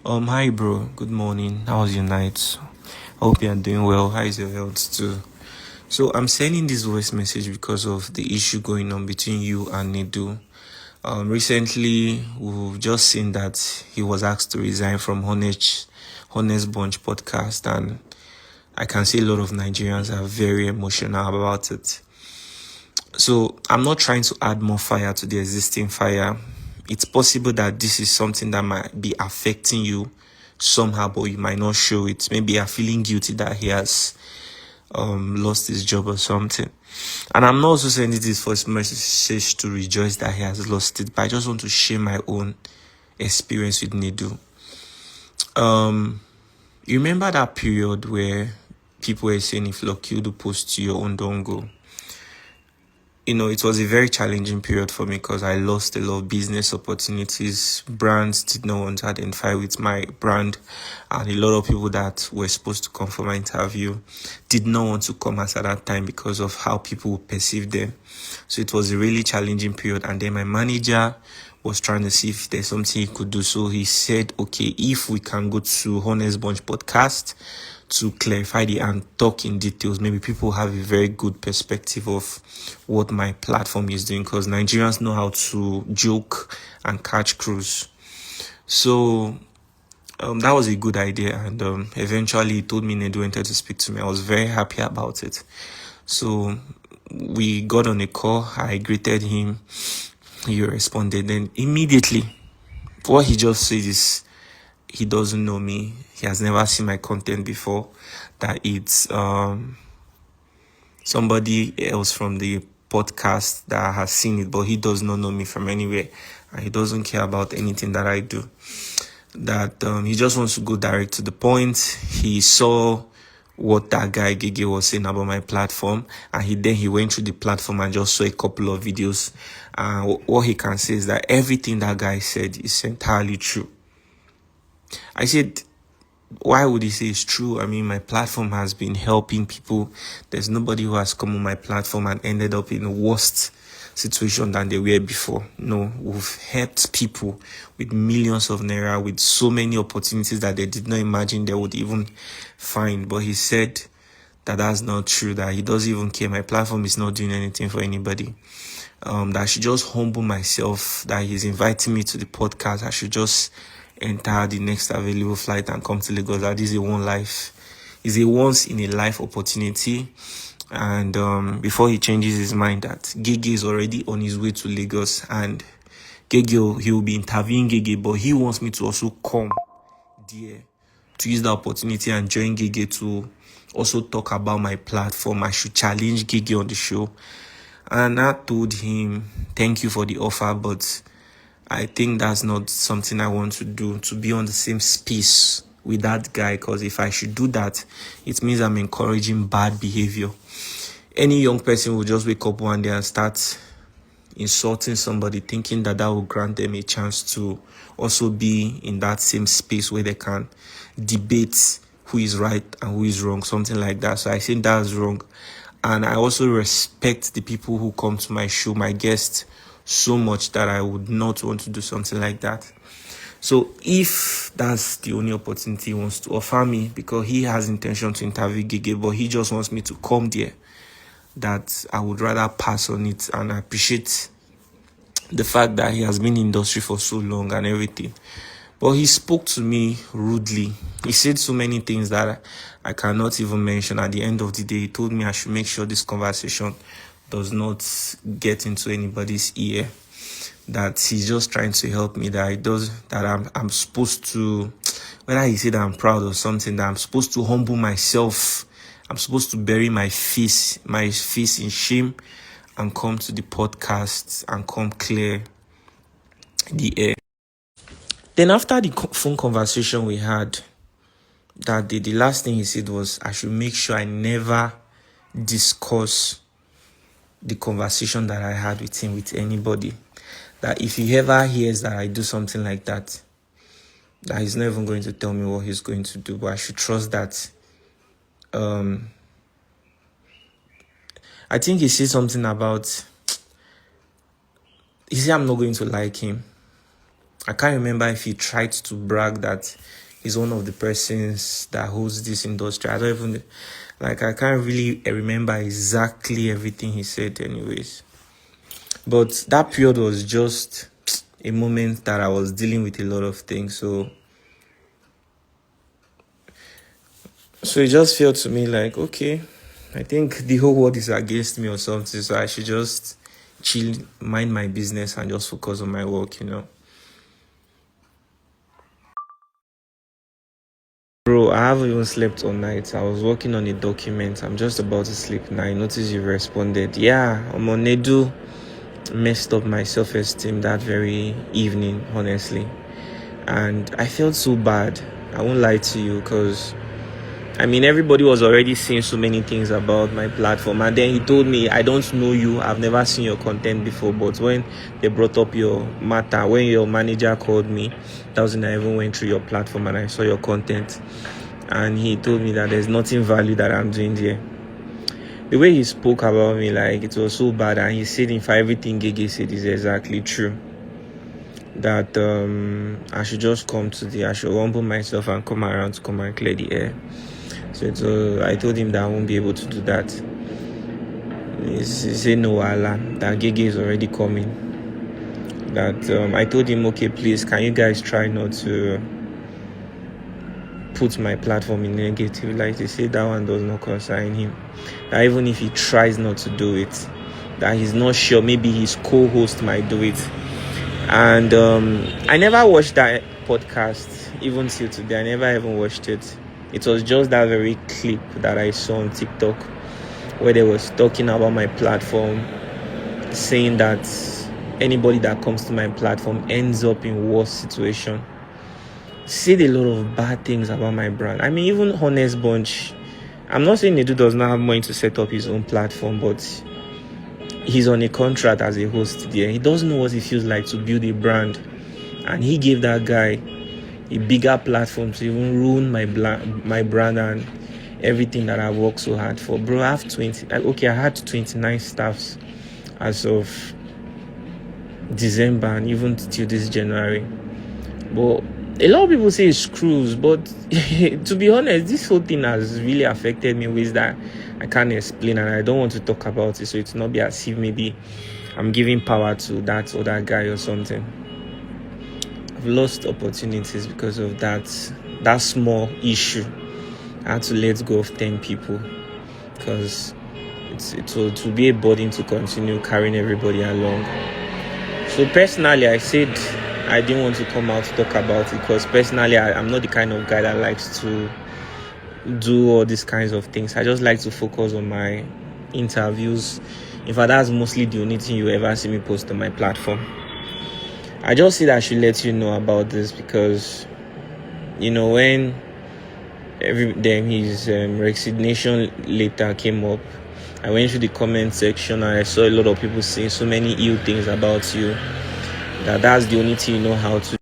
Hi bro, good morning. How was your night? Hope you are doing well. How is your health too? So I'm sending this voice message because of the issue going on between you and Nedu. Recently we've just seen that he was asked to resign from Honest Bunch podcast, and I can see a lot of Nigerians are very emotional about it. So I'm not trying to add more fire to the existing fire. It's possible that this is something that might be affecting you somehow, but you might not show it. Maybe you're feeling guilty that he has lost his job or something. And I'm not also sending this first message to rejoice that he has lost it, but I just want to share my own experience with Nedu. You remember that period where people were saying if lucky you do post to your own, don't go. It was a very challenging period for me because I lost a lot of business opportunities. Brands did not want to identify with my brand, and a lot of people that were supposed to come for my interview did not want to come at that time because of how people perceived them. So it was a really challenging period. And then my manager was trying to see if there's something he could do. So he said, okay, if we can go to Honest Bunch podcast to clarify and talk in details, maybe people have a very good perspective of what my platform is doing, because Nigerians know how to joke and catch cruise. So that was a good idea, and eventually he told me Nedu wanted to speak to me. I was very happy about it. So we got on a call. I greeted him. He responded. Then immediately, what he just said is he doesn't know me. He has never seen my content before. That it's somebody else from the podcast that has seen it, but he does not know me from anywhere, and he doesn't care about anything that I do. That he just wants to go direct to the point. He saw what that guy Gigi was saying about my platform, and he went through the platform and just saw a couple of videos. What he can say is that everything that guy said is entirely true. I said, why would he say it's true? I mean, my platform has been helping people. There's nobody who has come on my platform and ended up in a worst situation than they were before. No, we've helped people with millions of naira, with so many opportunities that they did not imagine they would even find. But he said that that's not true, that he doesn't even care. My platform is not doing anything for anybody. That I should just humble myself, that he's inviting me to the podcast. I should just enter the next available flight and come to Lagos. That is is a once in a life opportunity. And before he changes his mind, that Gigi is already on his way to Lagos, and Gigi, he will be interviewing Gigi, but he wants me to also come there to use the opportunity and join Gigi to also talk about my platform. I should challenge Gigi on the show. And I told him, thank you for the offer, but I think that's not something I want to do, to be on the same space with that guy, because if I should do that, it means I'm encouraging bad behavior. Any young person will just wake up one day and start insulting somebody, thinking that will grant them a chance to also be in that same space where they can debate who is right and who is wrong, something like that. So I think that's wrong. And I also respect the people who come to my show, my guests, so much that I would not want to do something like that. So if that's the only opportunity he wants to offer me, because he has intention to interview Gigi, but he just wants me to come there, that I would rather pass on it. And I appreciate the fact that he has been in the industry for so long and everything. But he spoke to me rudely. He said so many things that I cannot even mention. At the end of the day, he told me I should make sure this conversation does not get into anybody's ear. That he's just trying to help me. I'm supposed to, whether he said I'm proud or something, that I'm supposed to humble myself. I'm supposed to bury my face in shame, and come to the podcast and come clear the air. Then after the phone conversation we had that day, the last thing he said was I should make sure I never discuss the conversation that I had with him with anybody. That if he ever hears that I do something like that, that he's not even going to tell me what he's going to do, but I should trust that. I think he said something about, he said I'm not going to like him. I can't remember if he tried to brag that he's one of the persons that holds this industry. I don't even, I can't really remember exactly everything he said anyways. But that period was just a moment that I was dealing with a lot of things. So it just felt to me like, okay, I think the whole world is against me or something. So I should just chill, mind my business, and just focus on my work, Bro, I haven't even slept all night. I was working on a document. I'm just about to sleep now. I noticed you responded. Yeah, I'm on nedu. Messed up my self-esteem that very evening, honestly. And I felt so bad. I won't lie to you, because everybody was already saying so many things about my platform. And then he told me, I don't know you. I've never seen your content before. But when they brought up your matter, when your manager called me, that was when I even went through your platform and I saw your content. And he told me that there's nothing value that I'm doing there. The way he spoke about me, it was so bad. And he said, in fact, everything Gege said is exactly true. That I should just I should humble myself and come around to come and clear the air. So I told him that I won't be able to do that. He said no, Allah, that Gege is already coming. That I told him, okay, please, can you guys try not to put my platform in negative light? He said that one does not concern him. That even if he tries not to do it, that he's not sure, maybe his co-host might do it. And I never watched that podcast, even till today. I never even watched it. It was just that very clip that I saw on TikTok where they was talking about my platform, saying that anybody that comes to my platform ends up in worse situation. Said a lot of bad things about my brand. Even Honest Bunch, I'm not saying nedu does not have money to set up his own platform, but he's on a contract as a host there. He doesn't know what it feels like to build a brand. And he gave that guy a bigger platform to even ruin my brand and everything that I worked so hard for. Bro, I had 29 staffs as of December and even till this January. But a lot of people say it's screws, but to be honest, this whole thing has really affected me in ways that I can't explain, and I don't want to talk about it, so it's not be as if maybe I'm giving power to that other guy or something. I've lost opportunities because of that small issue. I had to let go of 10 people because it will be a burden to continue carrying everybody along. So personally, I said I didn't want to come out to talk about it because personally, I'm not the kind of guy that likes to do all these kinds of things. I just like to focus on my interviews. In fact, that's mostly the only thing you ever see me post on my platform. I just said I should let you know about this because, when his resignation letter came up, I went through the comment section and I saw a lot of people saying so many ill things about you, that's the only thing you know how to